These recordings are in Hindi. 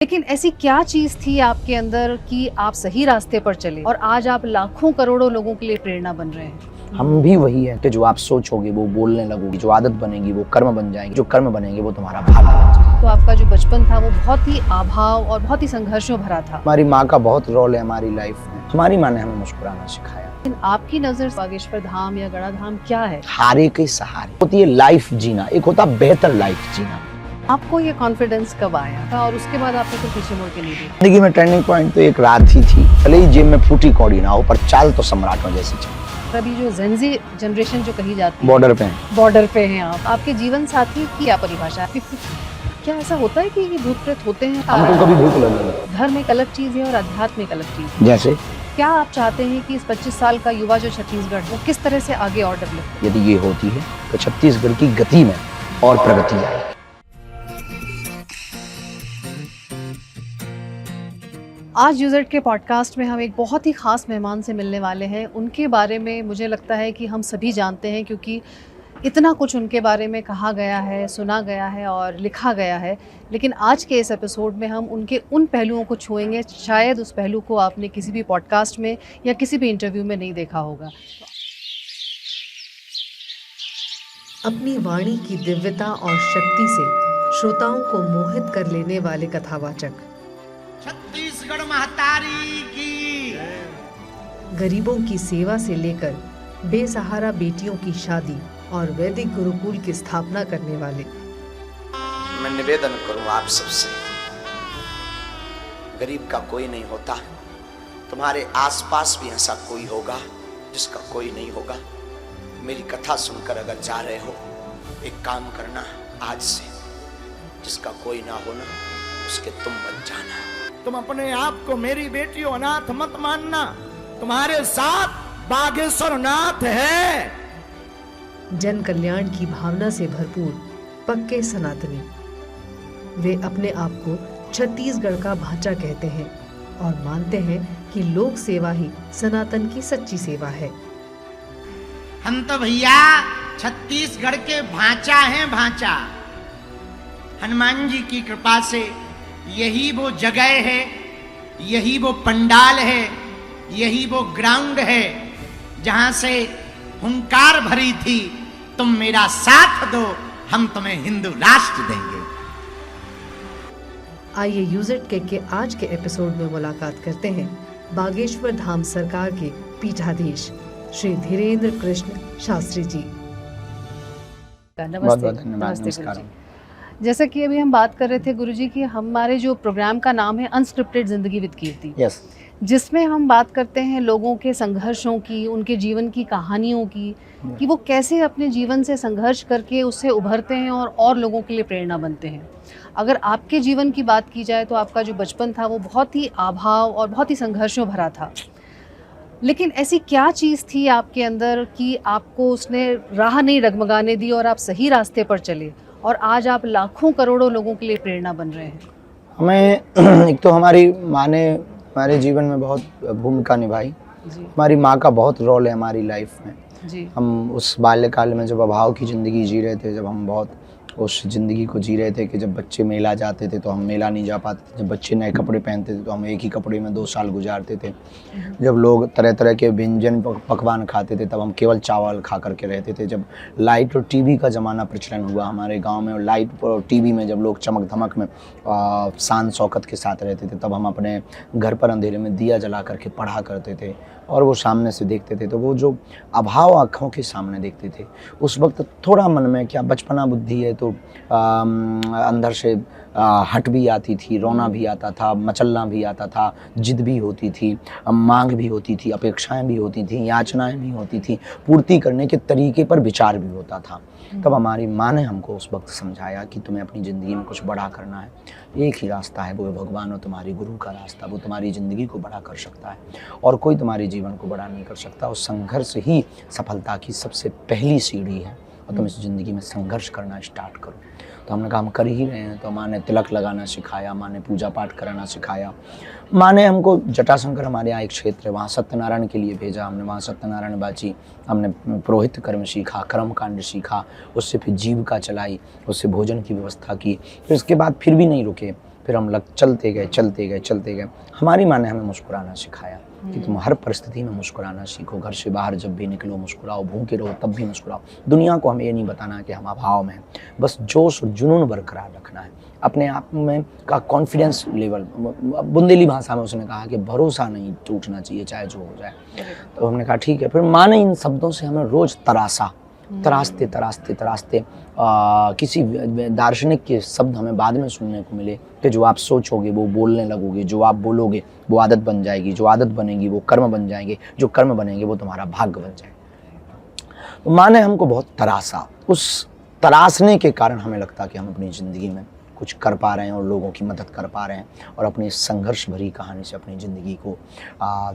लेकिन ऐसी क्या चीज थी आपके अंदर कि आप सही रास्ते पर चले और आज आप लाखों करोड़ों लोगों के लिए प्रेरणा बन रहे हैं? हम भी वही है कि जो आप सोचोगे वो बोलने लगोगे, जो आदत बनेगी वो कर्म बन जाएगी, जो कर्म बनेंगे वो तुम्हारा भाग्य बन जाएगा। तो आपका जो बचपन था वो बहुत ही अभाव और बहुत ही संघर्षों भरा था। हमारी माँ का बहुत रोल है हमारी लाइफ में। हमारी माँ ने हमें मुस्कुराना सिखाया। लेकिन आपकी नजर बागेश्वर धाम या गड़ा धाम क्या है? हारे के सहारे होती है लाइफ जीना, एक होता बेहतर लाइफ जीना। आपको ये कॉन्फिडेंस कब आया था और उसके बाद आपने फिर पीछे मुड़ के नहीं देखा? जिंदगी में टर्निंग पॉइंट तो एक रात ही थी। भले ही जेब में फूटी कौड़ी ना हो पर चाल तो सम्राटों जैसी चल। अभी जो जेनजी जनरेशन जो कही जाती है, बॉर्डर पे हैं। बॉर्डर पे हैं आप, आपके जीवन साथी की क्या परिभाषा है? क्या ऐसा होता है कि ये भूत प्रेत होते हैं? हमको कभी भूख लगी। धर्म एक अलग चीज है और अध्यात्म एक अलग चीज है। जैसे क्या आप चाहते हैं कि इस 25 साल का युवा जो छत्तीसगढ़ वो किस तरह से आगे और डेवलप? यदि ये होती है तो छत्तीसगढ़ की गति में और प्रगति आए। आज यूज़र्ड के पॉडकास्ट में हम एक बहुत ही ख़ास मेहमान से मिलने वाले हैं। उनके बारे में मुझे लगता है कि हम सभी जानते हैं, क्योंकि इतना कुछ उनके बारे में कहा गया है, सुना गया है और लिखा गया है। लेकिन आज के इस एपिसोड में हम उनके उन पहलुओं को छुएंगे, शायद उस पहलू को आपने किसी भी पॉडकास्ट में या किसी भी इंटरव्यू में नहीं देखा होगा। अपनी वाणी की दिव्यता और शक्ति से श्रोताओं को मोहित कर लेने वाले कथावाचक, छत्तीसगढ़ महतारी की, गरीबों की सेवा से लेकर बेसहारा बेटियों की शादी और वैदिक गुरुकुल की स्थापना करने वाले। मैं निवेदन करूं आप सबसे, गरीब का कोई नहीं होता। तुम्हारे आसपास भी ऐसा कोई होगा जिसका कोई नहीं होगा। मेरी कथा सुनकर अगर जा रहे हो, एक काम करना, आज से जिसका कोई ना होना उसके तुम बन जाना। तुम अपने आप को मेरी बेटियों अनाथ मत मानना। तुम्हारे साथ बागेश्वर नाथ है। जन कल्याण की भावना से भरपूर पक्के सनातनी, वे अपने आप को छत्तीसगढ़ का भांचा कहते हैं और मानते हैं कि लोक सेवा ही सनातन की सच्ची सेवा है। हम तो भैया छत्तीसगढ़ के भांचा हैं, भांचा। हनुमान जी की कृपा से यही वो जगह है, यही वो पंडाल है, यही वो ग्राउंड है जहां से हुंकार भरी थी, तुम मेरा साथ दो, हम तुम्हें हिंदू राष्ट्र देंगे। आइए यूज़र्ड के आज के एपिसोड में मुलाकात करते हैं बागेश्वर धाम सरकार के पीठाधीश श्री धीरेन्द्र कृष्ण शास्त्री जी। बहुत धन्यवाद। नमस्कार। जैसा कि अभी हम बात कर रहे थे गुरुजी कि हमारे जो प्रोग्राम का नाम है अनस्क्रिप्टेड जिंदगी विद कीर्ति, यस, जिसमें हम बात करते हैं लोगों के संघर्षों की, उनके जीवन की कहानियों की, कि वो कैसे अपने जीवन से संघर्ष करके उससे उभरते हैं और लोगों के लिए प्रेरणा बनते हैं। अगर आपके जीवन की बात की जाए तो आपका जो बचपन था वो बहुत ही अभाव और बहुत ही संघर्षों भरा था। लेकिन ऐसी क्या चीज़ थी आपके अंदर कि आपको उसने राह नहीं डगमगाने दी और आप सही रास्ते पर चले और आज आप लाखों करोड़ों लोगों के लिए प्रेरणा बन रहे हैं? हमें एक तो हमारी माँ ने हमारे जीवन में बहुत भूमिका निभाई। जी हमारी माँ का बहुत रोल है हमारी लाइफ में। जी। हम उस बाल्यकाल में जब अभाव की ज़िंदगी जी रहे थे, जब हम बहुत उस ज़िंदगी को जी रहे थे कि जब बच्चे मेला जाते थे तो हम मेला नहीं जा पाते थे, जब बच्चे नए कपड़े पहनते थे तो हम एक ही कपड़े में 2 साल गुजारते थे, जब लोग तरह तरह के व्यंजन पकवान खाते थे तब हम केवल चावल खा करके रहते थे, जब लाइट और टीवी का ज़माना प्रचलन हुआ हमारे गांव में और लाइट और टीवी में जब लोग चमक धमक में शान शौकत के साथ रहते थे, तब हम अपने घर पर अंधेरे में दिया जला करके पढ़ा करते थे और वो सामने से देखते थे। तो वो जो अभाव आँखों के सामने देखते थे, उस वक्त थोड़ा मन में क्या बचपना बुद्धि है तो अंदर से हट भी आती थी, रोना भी आता था, मचलना भी आता था, जिद भी होती थी, मांग भी होती थी, अपेक्षाएं भी होती थी, याचनाएं भी होती थी, पूर्ति करने के तरीके पर विचार भी होता था। तब हमारी माँ ने हमको उस वक्त समझाया कि तुम्हें अपनी ज़िंदगी में कुछ बड़ा करना है, एक ही रास्ता है, वो है भगवान और तुम्हारी गुरु का रास्ता। वो तुम्हारी ज़िंदगी को बड़ा कर सकता है और कोई तुम्हारे जीवन को बड़ा नहीं कर सकता। और संघर्ष ही सफलता की सबसे पहली सीढ़ी है और तुम इस ज़िंदगी में संघर्ष करना स्टार्ट करो। तो हमने कहा हम कर ही रहे हैं। तो माँ ने तिलक लगाना सिखाया, माँ ने पूजा पाठ कराना सिखाया, माँ ने हमको जटाशंकर हमारे यहाँ एक क्षेत्र है वहाँ सत्यनारायण के लिए भेजा। हमने वहाँ सत्यनारायण बाजी, हमने पुरोहित कर्म सीखा, कर्म कांड सीखा, उससे फिर जीविका चलाई, उससे भोजन की व्यवस्था की। फिर इसके बाद फिर भी नहीं रुके, फिर हम चलते गए। हमारी माँ ने हमें मुस्कुराना सिखाया कि तुम हर परिस्थिति में मुस्कुराना सीखो, घर से बाहर जब भी निकलो मुस्कुराओ, भूखे रहो तब भी मुस्कुराओ। दुनिया को हमें ये नहीं बताना कि हम अभाव में हैं, बस जोश और जुनून बरकरार रखना है, अपने आप में का कॉन्फिडेंस लेवल। बुंदेली भाषा में उसने कहा कि भरोसा नहीं टूटना चाहिए चाहे जो हो जाए। तो हमने कहा ठीक है। फिर माँ ने इन शब्दों से हमें रोज तराशते किसी दार्शनिक के शब्द हमें बाद में सुनने को मिले कि जो आप सोचोगे वो बोलने लगोगे, जो आप बोलोगे वो आदत बन जाएगी, जो आदत बनेगी वो कर्म बन जाएंगे, जो कर्म बनेंगे वो तुम्हारा भाग्य बन जाएगा। तो माँ ने हमको बहुत तराशा। उस तराशने के कारण हमें लगता कि हम अपनी ज़िंदगी में कुछ कर पा रहे हैं और लोगों की मदद कर पा रहे हैं और अपनी संघर्ष भरी कहानी से अपनी ज़िंदगी को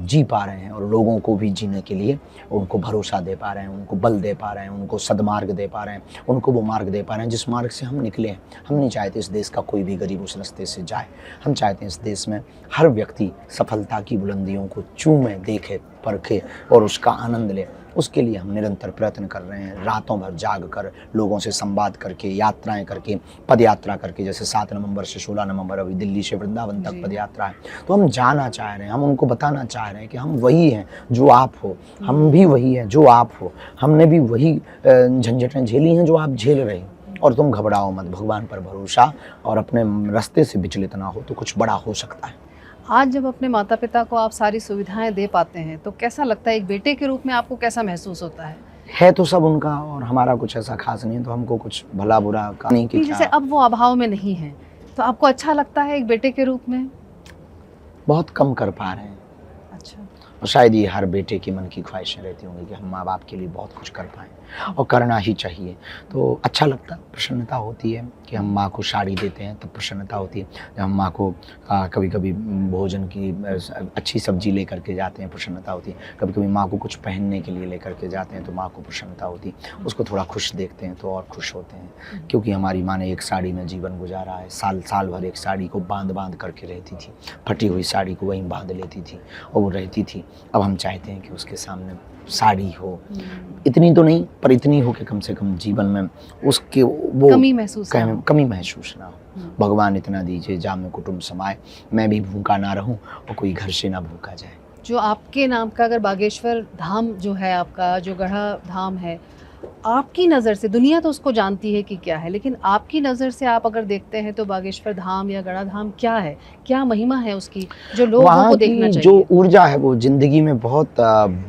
जी पा रहे हैं और लोगों को भी जीने के लिए उनको भरोसा दे पा रहे हैं, उनको बल दे पा रहे हैं, उनको सदमार्ग दे पा रहे हैं, उनको वो मार्ग दे पा रहे हैं जिस मार्ग से हम निकले हैं। हम नहीं चाहते इस देश का कोई भी गरीब उस रास्ते से जाए। हम चाहते हैं इस देश में हर व्यक्ति सफलता की बुलंदियों को चूमे, देखे, परखे और उसका आनंद ले। उसके लिए हम निरंतर प्रयत्न कर रहे हैं, रातों भर जाग कर, लोगों से संवाद करके, यात्राएं करके, पद यात्रा करके। जैसे 7 नवंबर से 16 नवंबर अभी दिल्ली से वृंदावन तक पद यात्रा है। तो हम जाना चाह रहे हैं, हम उनको बताना चाह रहे हैं कि हम वही हैं जो आप हो, हम भी वही हैं जो आप हो, हमने भी वही झंझटें झेली हैं जो आप झेल रहे हो। और तुम घबराओ मत, भगवान पर भरोसा और अपने रास्ते से विचलित ना हो तो कुछ बड़ा हो सकता है। आज जब अपने माता पिता को आप सारी सुविधाएं दे पाते हैं तो कैसा लगता है, एक बेटे के रूप में आपको कैसा महसूस होता है? है तो सब उनका और हमारा कुछ ऐसा खास नहीं है, तो हमको कुछ भला बुरा नहीं कि जैसे अब वो अभाव में नहीं है तो आपको अच्छा लगता है एक बेटे के रूप में? बहुत कम कर पा रहे हैं। अच्छा। और शायद ये हर बेटे की मन की ख्वाहिशें रहती होंगी कि हम माँ बाप के लिए बहुत कुछ कर पाएँ और करना ही चाहिए। तो अच्छा लगता है, प्रसन्नता होती है कि हम माँ को साड़ी देते हैं तब प्रसन्नता होती है। जब हम माँ को कभी कभी भोजन की अच्छी सब्जी लेकर के जाते हैं, प्रसन्नता होती है। कभी कभी माँ को कुछ पहनने के लिए लेकर के जाते हैं तो माँ को प्रसन्नता होती है। उसको थोड़ा खुश देखते हैं तो और खुश होते हैं, क्योंकि हमारी माँ ने एक साड़ी में जीवन गुजारा है। साल भर एक साड़ी को बांध करके रहती थी, फटी हुई साड़ी को वहीं बांध लेती थी और वो रहती थी। अब हम चाहते हैं कि उसके सामने साड़ी हो, इतनी तो नहीं पर इतनी हो कि कम से कम जीवन में उसके वो कमी महसूस ना हो। भगवान इतना दीजिए जा में कुटुंब समाए, मैं भी भूखा ना रहूं और कोई घर से ना भूखा जाए। जो आपके नाम का अगर बागेश्वर धाम जो है, आपका जो गढ़ा धाम है, आपकी नज़र से, दुनिया तो उसको जानती है कि क्या है, लेकिन आपकी नज़र से आप अगर देखते हैं तो बागेश्वर धाम या गढ़ा धाम क्या है, क्या महिमा है उसकी जो लोगों को देखना चाहिए? जो ऊर्जा है वो ज़िंदगी में बहुत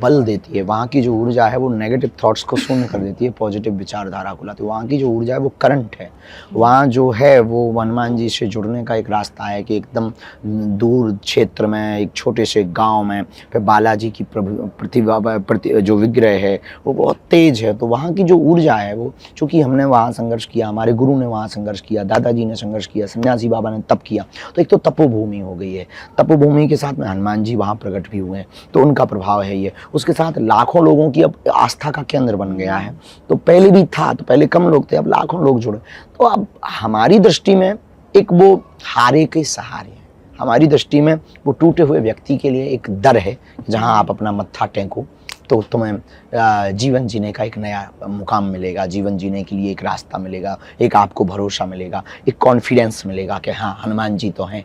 बल देती है। वहाँ की जो ऊर्जा है वो नेगेटिव थॉट्स को शून्य कर देती है, पॉजिटिव विचारधारा को लाती है। वहाँ की जो ऊर्जा है वो करंट है। वहाँ जो है वो हनुमान जी से जुड़ने का एक रास्ता है कि एकदम दूर क्षेत्र में एक छोटे से गाँव में फिर बालाजी की जो विग्रह है वो बहुत तेज है। तो वहाँ की जो ऊर्जा है वो, चूँकि हमने वहाँ संघर्ष किया, हमारे गुरु ने वहाँ संघर्ष किया, दादाजी ने संघर्ष किया, सन्यासी बाबा ने तप किया, तो एक तो तपोभूमि हो गई है। तपोभूमि के साथ में हनुमान जी वहाँ प्रकट भी हुए हैं, तो उनका प्रभाव है ये। उसके साथ लाखों लोगों की अब आस्था का केंद्र बन गया है। तो पहले भी था, तो पहले कम लोग थे, अब लाखों लोग जुड़े। तो अब हमारी दृष्टि में एक वो हारे के सहारे है, हमारी दृष्टि में वो टूटे हुए व्यक्ति के लिए एक दर है जहाँ आप अपना मत्था टेको तो तुम्हें जीवन जीने का एक नया मुकाम मिलेगा, जीवन जीने के लिए एक रास्ता मिलेगा, एक आपको भरोसा मिलेगा, एक कॉन्फिडेंस मिलेगा कि हाँ हनुमान जी तो हैं।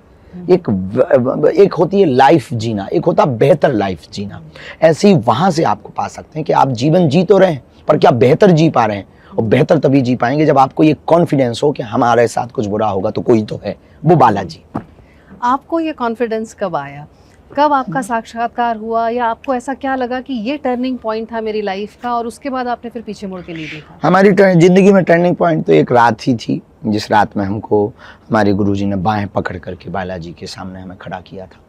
एक होती है लाइफ जीना, एक होता है बेहतर लाइफ जीना। ऐसे ही वहाँ से आपको पा सकते हैं कि आप जीवन जी तो रहे हैं पर क्या बेहतर जी पा रहे हैं। और बेहतर तभी जी पाएंगे जब आपको ये कॉन्फिडेंस हो कि हमारे साथ कुछ बुरा होगा तो कोई तो है, वो बालाजी। आपको ये कॉन्फिडेंस कब आया, कब आपका साक्षात्कार हुआ, या आपको ऐसा क्या लगा कि ये टर्निंग पॉइंट था मेरी लाइफ का और उसके बाद आपने फिर पीछे मुड़ के नहीं देखा? हमारी ज़िंदगी में टर्निंग पॉइंट तो एक रात ही थी, जिस रात में हमको हमारे गुरुजी ने बाहें पकड़ करके बालाजी के सामने हमें खड़ा किया था।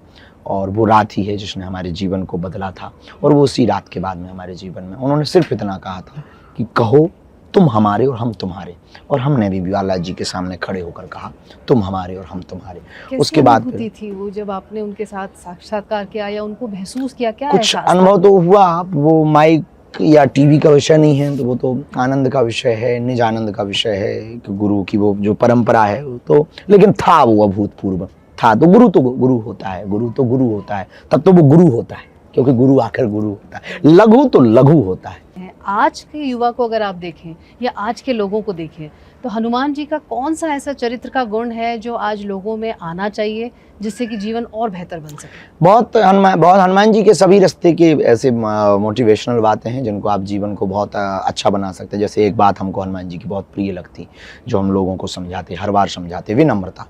और वो रात ही है जिसने हमारे जीवन को बदला था। और वो उसी रात के बाद में हमारे जीवन में उन्होंने सिर्फ इतना कहा था कि कहो तुम हमारे और हम तुम्हारे। और हमने भी बालाजी के सामने खड़े होकर कहा तुम हमारे और हम तुम्हारे। उसके बाद थी वो जब आपने उनके साथ साक्षात्कार किया या उनको महसूस किया, क्या कुछ अनुभव तो हुआ। वो माइक या टीवी का विषय नहीं है, तो वो तो आनंद का विषय है, निज आनंद का विषय है कि गुरु की वो जो परंपरा है तो, लेकिन था वो अभूतपूर्व था। तो गुरु होता है, गुरु तो गुरु होता है, तब तो वो गुरु होता है। क्योंकि गुरु आखिर गुरु होता है, लघु तो लघु होता है। आज के युवा को अगर आप देखें या आज के लोगों को देखें तो हनुमान जी का कौन सा ऐसा चरित्र का गुण है जो आज लोगों में आना चाहिए जिससे कि जीवन और बेहतर बन सके? बहुत हनुमान जी के सभी रास्ते के ऐसे मोटिवेशनल बातें हैं जिनको आप जीवन को बहुत अच्छा बना सकते हैं। जैसे एक बात हमको हनुमान जी की बहुत प्रिय लगती, जो हम लोगों को समझाते, हर बार समझाते, विनम्रता।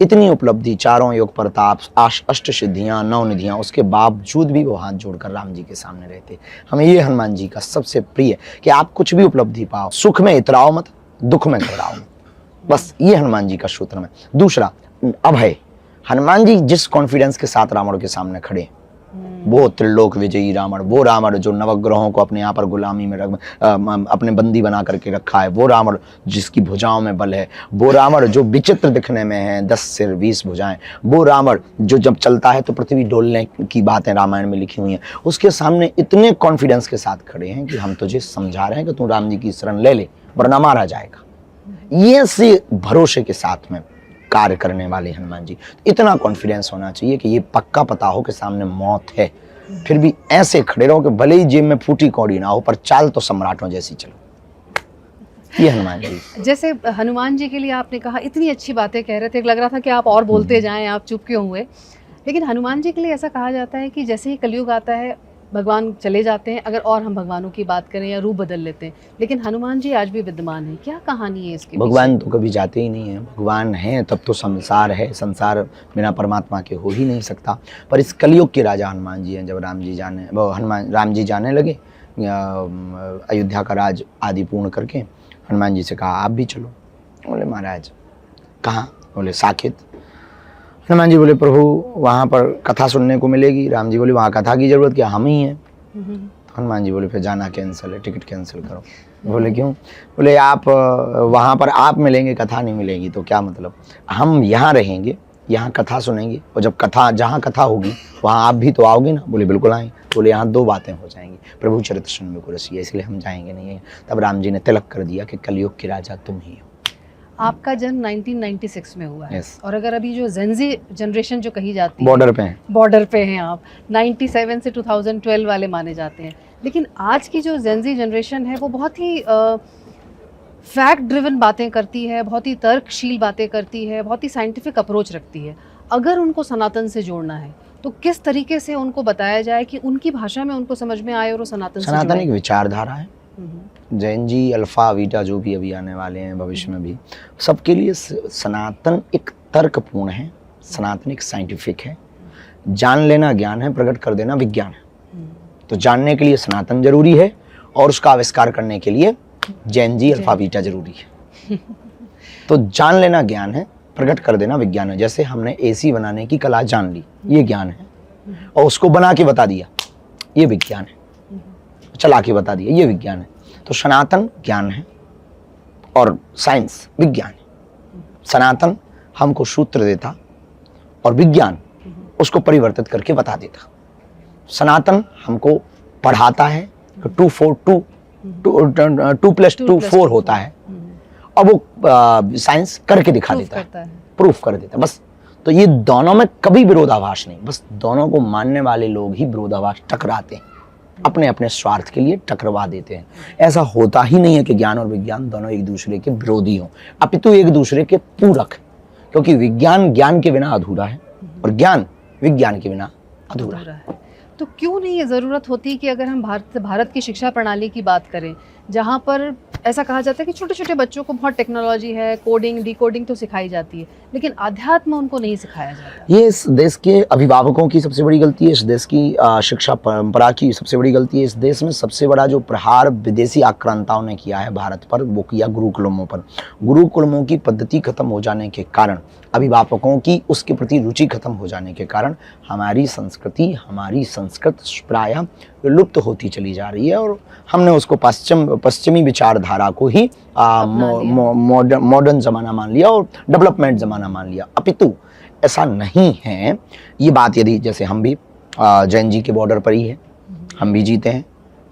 इतनी उपलब्धि, चारों योग प्रताप, अष्ट सिद्धियां, 9 निधियां, उसके बावजूद भी वो हाथ जोड़कर राम जी के सामने रहते। हमें ये हनुमान जी का सबसे प्रिय कि आप कुछ भी उपलब्धि पाओ, सुख में इतराओ मत, दुख में घबराओ मत। बस ये हनुमान जी का सूत्र है। दूसरा, अभय। हनुमान जी जिस कॉन्फिडेंस के साथ रावण के सामने खड़े, वो त्रिलोक विजयी रावण, वो रावण जो नवग्रहों को अपने यहाँ पर गुलामी में अपने बंदी बना करके रखा है, वो रावण जिसकी भुजाओं में बल है, वो रावण जो विचित्र दिखने में है, 10 सिर 20 भुजाएं, वो रावण जो जब चलता है तो पृथ्वी डोलने की बातें रामायण में लिखी हुई हैं, उसके सामने इतने कॉन्फिडेंस के साथ खड़े हैं कि हम तुझे समझा रहे हैं कि तू राम जी की शरण ले ले वरना मारा जाएगा। ये से भरोसे के साथ में कार्य करने वाले हनुमान जी, इतना कॉन्फिडेंस होना चाहिए कि ये पक्का पता हो कि सामने मौत है, फिर भी ऐसे खड़े रहो कि भले ही जेब में फूटी कौड़ी ना हो पर चाल तो सम्राटों जैसी चलो। ये हनुमान जी। जैसे हनुमान जी के लिए आपने कहा, इतनी अच्छी बातें कह रहे थे, लग रहा था कि आप और बोलते जाएं, आप चुप क्यों हुए? लेकिन हनुमान जी के लिए ऐसा कहा जाता है कि जैसे ही कलयुग आता है भगवान चले जाते हैं, अगर और हम भगवानों की बात करें या रूप बदल लेते हैं, लेकिन हनुमान जी आज भी विद्यमान है। क्या कहानी है इसकी? भगवान तो कभी जाते ही नहीं है। भगवान हैं तब तो संसार है, संसार बिना परमात्मा के हो ही नहीं सकता। पर इस कलयुग के राजा हनुमान जी हैं। जब राम जी जाने लगे अयोध्या का राज आदि पूर्ण करके, हनुमान जी से कहा आप भी चलो। बोले महाराज कहाँ? बोले साकेत। हनुमान जी बोले प्रभु वहाँ पर कथा सुनने को मिलेगी। राम जी बोले वहाँ कथा की जरूरत क्या, हम ही हैं। हनुमान जी बोले फिर जाना कैंसिल है, टिकट कैंसिल करो। बोले क्यों? बोले आप वहाँ पर आप मिलेंगे, कथा नहीं मिलेगी तो क्या मतलब, हम यहाँ रहेंगे, यहाँ कथा सुनेंगे, और जब कथा जहाँ कथा होगी वहाँ आप भी तो आओगे ना। बोले बिल्कुल आएंगे। बोले यहाँ 2 बातें हो जाएंगी, प्रभु चरित्र सुनने को रसिए, इसलिए हम जाएंगे नहीं। तब राम जी ने तिलक कर दिया कि कलयुग के राजा तुम ही हो। आपका जन्म 1996 में हुआ है। yes. और अगर अभी जो जेनजी जनरेशन जो कही जाती है, बॉर्डर पे हैं आप, 97 से 2012 वाले माने जाते हैं, लेकिन आज की जो जेनजी जनरेशन है वो बहुत ही फैक्ट ड्रिवन बातें करती है, बहुत ही तर्कशील बातें करती है, बहुत ही साइंटिफिक अप्रोच रखती है। अगर उनको सनातन से जोड़ना है तो किस तरीके से उनको बताया जाए कि उनकी भाषा में उनको समझ में आए और वो सनातन एक विचारधारा है। जैन जी, अल्फा बीटा जो भी अभी आने वाले हैं भविष्य में भी, सबके लिए सनातन एक तर्कपूर्ण है, सनातन एक साइंटिफिक है। जान लेना ज्ञान है, प्रकट कर देना विज्ञान है। तो जानने के लिए सनातन जरूरी है और उसका आविष्कार करने के लिए जैन जी, अल्फा बीटा जरूरी है। तो जान लेना ज्ञान है, प्रकट कर देना विज्ञान है। जैसे हमने एसी बनाने की कला जान ली, ये ज्ञान है, और उसको बना के बता दिया, ये विज्ञान है। चला के बता दिया, ये विज्ञान है। तो सनातन ज्ञान है और साइंस विज्ञान है। सनातन हमको सूत्र देता और विज्ञान उसको परिवर्तित करके बता देता। सनातन हमको पढ़ाता है, 2 + 2 4 होता है, और वो साइंस करके दिखा देता है, प्रूफ कर देता है। बस तो ये दोनों में कभी विरोधाभास नहीं, बस दोनों को मानने वाले लोग ही विरोधाभास टकराते हैं, अपने अपने स्वार्थ के लिए टकरवा देते हैं। ऐसा होता ही नहीं है कि ज्ञान और विज्ञान दोनों एक दूसरे के विरोधी हों, अपितु एक दूसरे के पूरक, क्योंकि विज्ञान ज्ञान के बिना अधूरा है और ज्ञान विज्ञान के बिना अधूरा है। तो क्यों नहीं ये ज़रूरत होती कि अगर हम भारत की शिक्षा प्रणाली की बात करें, जहाँ पर ऐसा कहा जाता है कि छोटे छोटे बच्चों को बहुत टेक्नोलॉजी है, कोडिंग डिकोडिंग तो सिखाई जाती है, लेकिन अध्यात्म उनको नहीं सिखाया जाता। ये इस देश के अभिभावकों की सबसे बड़ी गलती है, इस देश की शिक्षा परंपरा की सबसे बड़ी गलती है। इस देश में सबसे बड़ा जो प्रहार विदेशी आक्रांताओं ने किया है भारत पर, वो किया गुरुकुलमों पर। गुरुकुलमों की पद्धति खत्म हो जाने के कारण, अभिभावकों की उसके प्रति रुचि खत्म हो जाने के कारण हमारी संस्कृति, हमारी संस्कृत प्रायः लुप्त होती चली जा रही है, और हमने उसको पश्चिमी विचारधारा को ही मॉडर्न ज़माना मान लिया और डेवलपमेंट ज़माना मान लिया। अपितु ऐसा नहीं है। ये बात यदि जैसे हम भी जैन जी के बॉर्डर पर ही है, हम भी जीते हैं,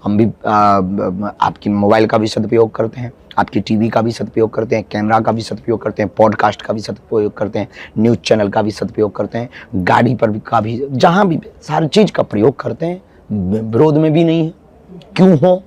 हम भी आपकी मोबाइल का भी सदुपयोग करते हैं, आपकी टीवी का भी सदुपयोग करते हैं, कैमरा का भी सदुपयोग करते हैं, पॉडकास्ट का भी सदुपयोग करते हैं, न्यूज़ चैनल का भी सदुपयोग करते हैं, गाड़ी पर भी का भी, जहाँ भी सारी चीज़ का प्रयोग करते हैं। विरोध में भी नहीं है, क्यों हो,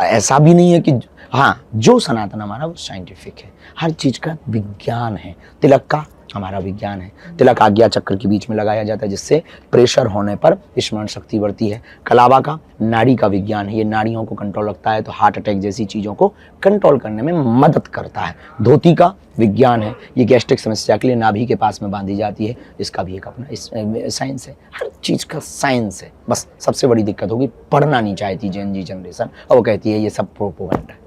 ऐसा भी नहीं है कि हाँ, जो सनातन हमारा वो साइंटिफिक है, हर चीज का विज्ञान है। तिलक का हमारा विज्ञान है, तिलक आज्ञा चक्र के बीच में लगाया जाता है जिससे प्रेशर होने पर स्मरण शक्ति बढ़ती है। कलावा का नाड़ी का विज्ञान है, ये नाड़ियों को कंट्रोल रखता है तो हार्ट अटैक जैसी चीज़ों को कंट्रोल करने में मदद करता है। धोती का विज्ञान है, ये गैस्ट्रिक समस्या के लिए नाभि के पास में बांधी जाती है, इसका भी एक अपना साइंस है। हर चीज़ का साइंस है। बस सबसे बड़ी दिक्कत होगी पढ़ना नहीं चाहती जेन जी जनरेशन, और वो कहती है ये सब प्रोपोगंडा है।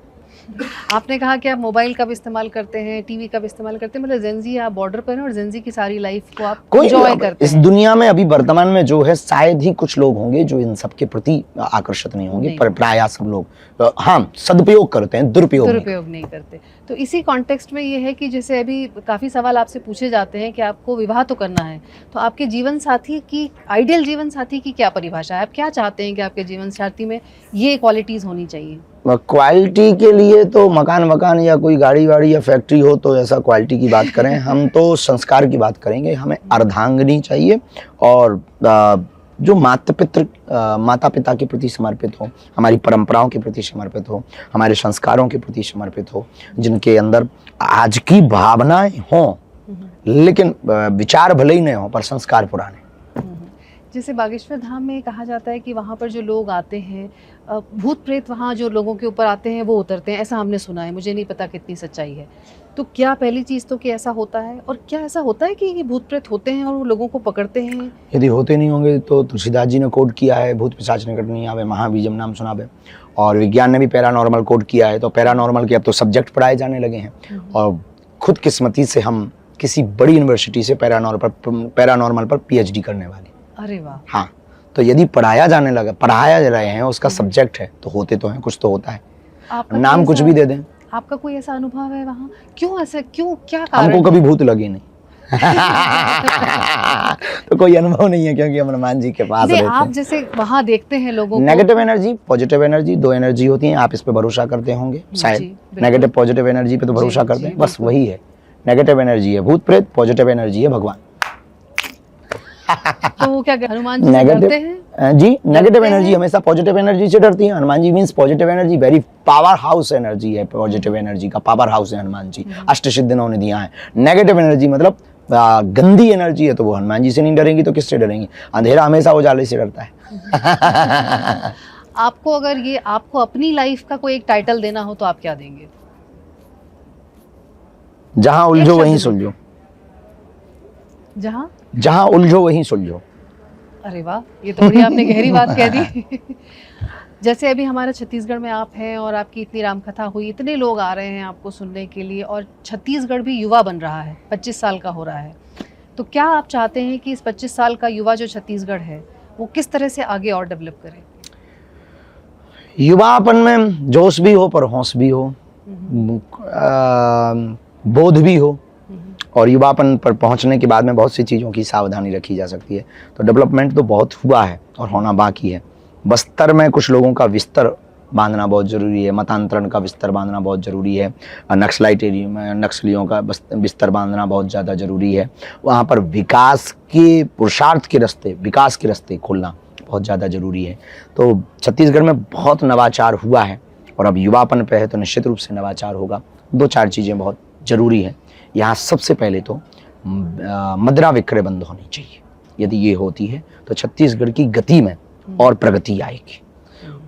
आपने कहा कि आप मोबाइल का भी इस्तेमाल करते हैं, टीवी का भी इस्तेमाल करते हैं, मतलब जेनजी आप बॉर्डर पर हैं और जेनजी की सारी लाइफ को आप एंजॉय करते हैं। इस दुनिया में अभी वर्तमान में जो है शायद ही कुछ लोग होंगे जो इन सब के प्रति आकर्षित नहीं होंगे, पर प्रायः सब लोग हाँ सदुपयोग करते हैं, दुरुपयोग नहीं करते। तो इसी कॉन्टेक्स्ट में ये है कि जैसे अभी काफ़ी सवाल आपसे पूछे जाते हैं कि आपको विवाह तो करना है, तो आपके जीवन साथी की, आइडियल जीवन साथी की क्या परिभाषा है? आप क्या चाहते हैं कि आपके जीवन साथी में ये क्वालिटीज़ होनी चाहिए? क्वालिटी के लिए तो मकान या कोई गाड़ी वाड़ी या फैक्ट्री हो तो ऐसा क्वालिटी की बात करें, हम तो संस्कार की बात करेंगे। हमें अर्धांगिनी चाहिए और जो माता पिता के प्रति समर्पित हो, हमारी परंपराओं के प्रति समर्पित हो, हमारे संस्कारों के प्रति समर्पित हो, जिनके अंदर आज की भावनाएं हों लेकिन विचार भले ही नहीं हो पर संस्कार पुराने। जैसे बागेश्वर धाम में कहा जाता है कि वहाँ पर जो लोग आते हैं, भूत प्रेत वहाँ जो लोगों के ऊपर आते हैं वो उतरते हैं, ऐसा हमने सुना है, मुझे नहीं पता कितनी सच्चाई है। तो क्या पहली चीज़ तो कि ऐसा होता है, और क्या ऐसा होता है कि ये भूत प्रेत होते हैं और वो लोगों को पकड़ते हैं? यदि होते नहीं होंगे तो तुलसीदास जी ने कोड किया है, भूत पिशाच निकट नहीं आवे, महाबीजम नाम सुनावे। और विज्ञान ने भी पैरानॉर्मल कोड किया है, तो पैरानॉर्मल के अब तो सब्जेक्ट पढ़ाए जाने लगे हैं। और खुद किस्मती से हम किसी बड़ी यूनिवर्सिटी से पैरानॉर्मल पर PhD करने वाले। अरे वाह। हाँ, तो यदि पढ़ाया जा रहे हैं, उसका सब्जेक्ट है तो होते तो हैं, कुछ तो होता है। नाम कुछ भी दे दें। आपका कोई ऐसा अनुभव है वहाँ? क्यों ऐसा, क्यों, क्या कारण? हमको कभी भूत लगे नहीं। तो कोई अनुभव नहीं है क्योंकि हम हनुमान जी के पास रहते हैं। आप जैसे वहाँ देखते हैं लोगों को, नेगेटिव एनर्जी, पॉजिटिव एनर्जी, दो एनर्जी होती हैं। आप इस पे भरोसा करते होंगे शायद, नेगेटिव पॉजिटिव एनर्जी पे तो भरोसा करते हैं, बस वही है। नेगेटिव एनर्जी है भूत प्रेत, पॉजिटिव एनर्जी है भगवान। तो वो क्या हनुमान जी से डरते हैं? जी, नेगेटिव एनर्जी हमेशा पॉजिटिव एनर्जी से डरती है। Hanuman ji means positive energy, very power house energy है। पॉजिटिव एनर्जी का पावर हाउस है हनुमान जी, अष्ट सिद्धि इन्होंने दिया है। नेगेटिव एनर्जी मतलब गंदी एनर्जी है, तो वो हनुमान जी से नहीं डरेंगी तो किससे डरेंगी? अंधेरा हमेशा उजाले से डरता है। आपको अगर ये आपको अपनी लाइफ का कोई एक टाइटल देना हो तो आप क्या देंगे? जहां उलझो वहीं सुलझो। जहां उलझो वहीं सुलझो। अरे वाह, ये तो बड़ी आपने गहरी बात कह दी। जैसे अभी हमारे छत्तीसगढ़ में आप हैं और आपकी इतनी रामकथा हुई, इतने लोग आ रहे हैं आपको सुनने के लिए, और छत्तीसगढ़ भी युवा बन रहा है, 25 साल का हो रहा है, तो क्या आप चाहते हैं कि इस 25 साल का युवा जो छत्तीसगढ़ है वो किस तरह से आगे और डेवलप करे? युवापन में जोश भी हो पर होश भी हो, बोध भी हो, और युवापन पर पहुंचने के बाद में बहुत सी चीज़ों की सावधानी रखी जा सकती है। तो डेवलपमेंट तो बहुत हुआ है और होना बाकी है। बस्तर में कुछ लोगों का बिस्तर बांधना बहुत ज़रूरी है, मतांतरण का बिस्तर बांधना बहुत ज़रूरी है, नक्सलाइट एरिया में नक्सलियों का बिस्तर बांधना बहुत ज़्यादा ज़रूरी है। वहाँ पर विकास के पुरुषार्थ के रास्ते, विकास के रास्ते खोलना बहुत ज़्यादा ज़रूरी है। तो छत्तीसगढ़ में बहुत नवाचार हुआ है और अब युवापन पे है तो निश्चित रूप से नवाचार होगा। 2-4 चीज़ें बहुत ज़रूरी हैं यहाँ। सबसे पहले तो मुद्रा विक्रय बंद होनी चाहिए। यदि ये होती है तो छत्तीसगढ़ की गति में और प्रगति आएगी।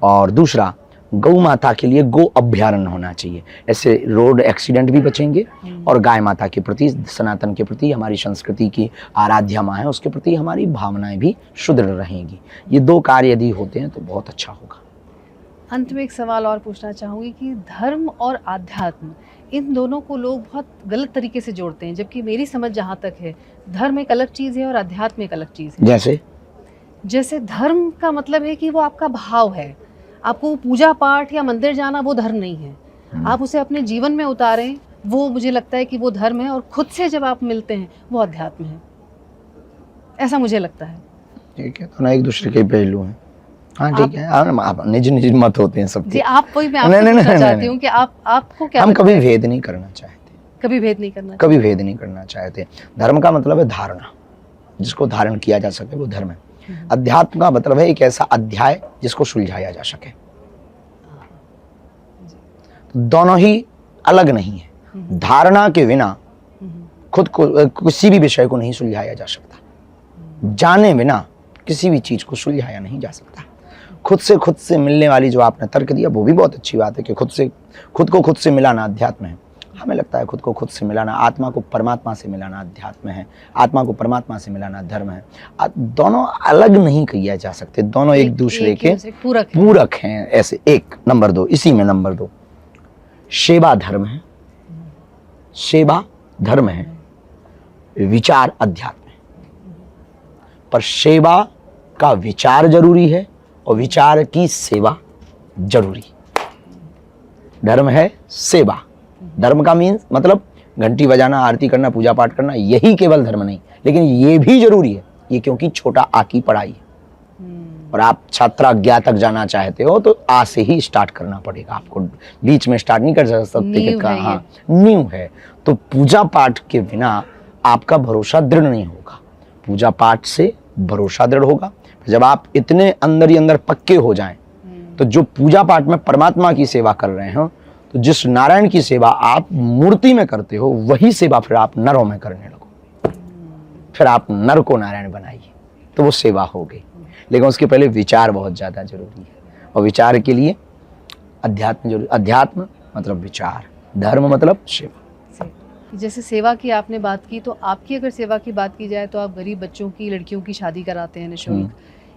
और दूसरा, गौ माता के लिए गो अभ्यारण्य होना चाहिए। ऐसे रोड एक्सीडेंट भी बचेंगे और गाय माता के प्रति, सनातन के प्रति, हमारी संस्कृति की आराध्या माँ है उसके प्रति हमारी भावनाएं भी सुदृढ़ रहेंगी। ये 2 कार्य यदि होते हैं तो बहुत अच्छा होगा। अंत में एक सवाल और पूछना चाहूँगी कि धर्म और आध्यात्म, इन दोनों को लोग बहुत गलत तरीके से जोड़ते हैं, जबकि मेरी समझ जहाँ तक है धर्म एक अलग चीज़ है और अध्यात्म एक अलग चीज़ है। जैसे धर्म का मतलब है कि वो आपका भाव है, आपको पूजा पाठ या मंदिर जाना वो धर्म नहीं है, आप उसे अपने जीवन में उतारें, वो मुझे लगता है कि वो धर्म है, और खुद से जब आप मिलते हैं वो अध्यात्म है, ऐसा मुझे लगता है। ठीक है, तो ना एक दूसरे के पहलू हैं। हाँ ठीक है, आप निज मत होते हैं सबके। जी, आप वही मैं आपसे पूछना चाहती हूँ कि आपको क्या? हम कभी भेद नहीं करना चाहते, कभी भेद नहीं करना, कभी भेद नहीं करना चाहते। धर्म का मतलब है धारणा, जिसको धारण किया जा सके वो धर्म है। अध्यात्म का मतलब है एक ऐसा अध्याय जिसको सुलझाया जा सके। तो दोनों ही अलग नहीं है। धारणा के बिना खुद को किसी भी विषय को नहीं सुलझाया जा सकता। जाने बिना किसी भी चीज को सुलझाया नहीं जा सकता। खुद से मिलने वाली जो आपने तर्क दिया वो भी बहुत अच्छी बात है कि खुद को खुद से मिलाना अध्यात्म है। हमें लगता है खुद को खुद से मिलाना, आत्मा को परमात्मा से मिलाना अध्यात्म है, आत्मा को परमात्मा से मिलाना धर्म है। दोनों अलग नहीं किया जा सकते, दोनों एक दूसरे के पूरक हैं। ऐसे एक नंबर 2, इसी में नंबर 2 सेवा धर्म है, सेवा धर्म है, विचार अध्यात्म है। पर सेवा का विचार जरूरी है और विचार की सेवा जरूरी। धर्म है सेवा। धर्म का मीन्स मतलब घंटी बजाना, आरती करना, पूजा पाठ करना, यही केवल धर्म नहीं, लेकिन ये भी जरूरी है। ये क्योंकि छोटा आ की पढ़ाई है और आप छात्रा ज्ञा तक जाना चाहते हो तो आ से ही स्टार्ट करना पड़ेगा। आपको बीच में स्टार्ट नहीं कर सकते। हाँ, नींव है। तो पूजा पाठ के बिना आपका भरोसा दृढ़ नहीं होगा। पूजा पाठ से भरोसा दृढ़ होगा। जब आप इतने अंदर ही अंदर पक्के हो जाएं तो जो पूजा पाठ में परमात्मा की सेवा कर रहे हो, तो जिस नारायण की सेवा आप मूर्ति में करते हो वही सेवा फिर आप नरों में करने लगो। फिर आप नर को नारायण बनाइए तो वो सेवा हो गई। लेकिन उसके पहले विचार बहुत ज्यादा जरूरी है और विचार के लिए अध्यात्म जरूरी। अध्यात्म मतलब विचार, धर्म मतलब सेवा। जैसे सेवा की आपने बात की, तो आपकी अगर सेवा की बात की जाए तो आप गरीब बच्चों की, लड़कियों की शादी कराते हैं निःशुल्क।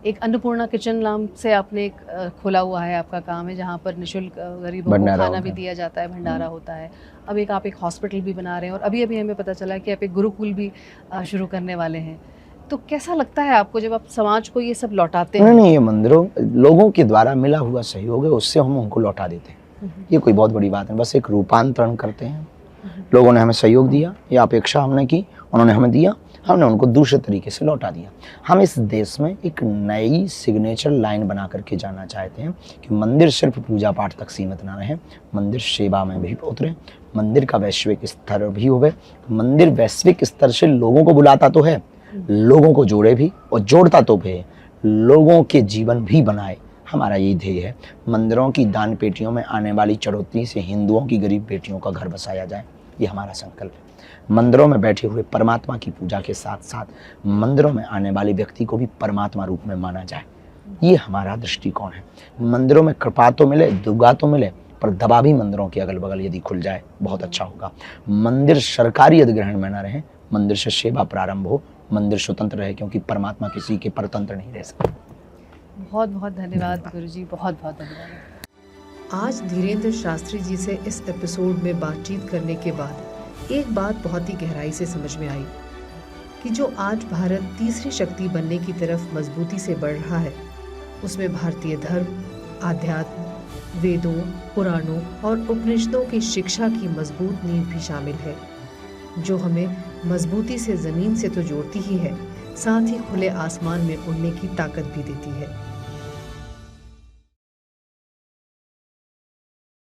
एक अन्नपूर्णा किचन नाम से आपने एक खोला हुआ है, आपका काम है, जहाँ पर निःशुल्क गरीबों को खाना भी दिया जाता है, भंडारा होता है। अब आप एक हॉस्पिटल भी बना रहे हैं और अभी हमें पता चला कि आप एक गुरुकुल भी शुरू करने वाले हैं। तो कैसा लगता है आपको जब आप समाज को ये सब लौटाते हैं? नहीं, ये मंदिरों लोगों के द्वारा मिला हुआ सहयोग है, उससे हम उनको लौटा देते हैं। ये कोई बहुत बड़ी बात है, बस एक रूपांतरण करते हैं। लोगों ने हमें सहयोग दिया या अपेक्षा हमने की, उन्होंने हमें दिया, हमने उनको दूसरे तरीके से लौटा दिया। हम इस देश में एक नई सिग्नेचर लाइन बना करके जाना चाहते हैं कि मंदिर सिर्फ पूजा पाठ तक सीमित ना रहे, मंदिर सेवा में भी उतरे, मंदिर का वैश्विक स्तर भी होवे। मंदिर वैश्विक स्तर से लोगों को बुलाता तो है, लोगों को जोड़े भी और जोड़ता तो भी, लोगों के जीवन भी बनाए। हमारा यही ध्येय है। मंदिरों की दान पेटियों में आने वाली चढ़ोतरी से हिंदुओं की गरीब बेटियों का घर बसाया जाए, ये हमारा संकल्प है। मंदिरों में बैठे हुए परमात्मा की पूजा के साथ साथ मंदिरों में आने वाले व्यक्ति को भी परमात्मा रूप में माना जाए, ये हमारा दृष्टिकोण है। मंदिरों में कृपा तो मिले, दुर्गा तो मिले, पर दबा भी मंदिरों के अगल बगल यदि खुल जाए बहुत अच्छा होगा। मंदिर सरकारी अधिग्रहण में न रहे, मंदिर से सेवा प्रारंभ हो, मंदिर स्वतंत्र रहे, क्योंकि परमात्मा किसी के परतंत्र नहीं रह सकता। बहुत बहुत धन्यवाद गुरुजी, बहुत बहुत धन्यवाद। आज धीरेन्द्र शास्त्री जी से इस एपिसोड में बातचीत करने के बाद एक बात बहुत ही गहराई से समझ में आई कि जो आज भारत तीसरी शक्ति बनने की तरफ मजबूती से बढ़ रहा है, उसमें भारतीय धर्म, आध्यात्म, वेदों, पुराणों और उपनिषदों की शिक्षा की मजबूत नींव भी शामिल है, जो हमें मजबूती से ज़मीन से तो जोड़ती ही है, साथ ही खुले आसमान में उड़ने की ताकत भी देती है।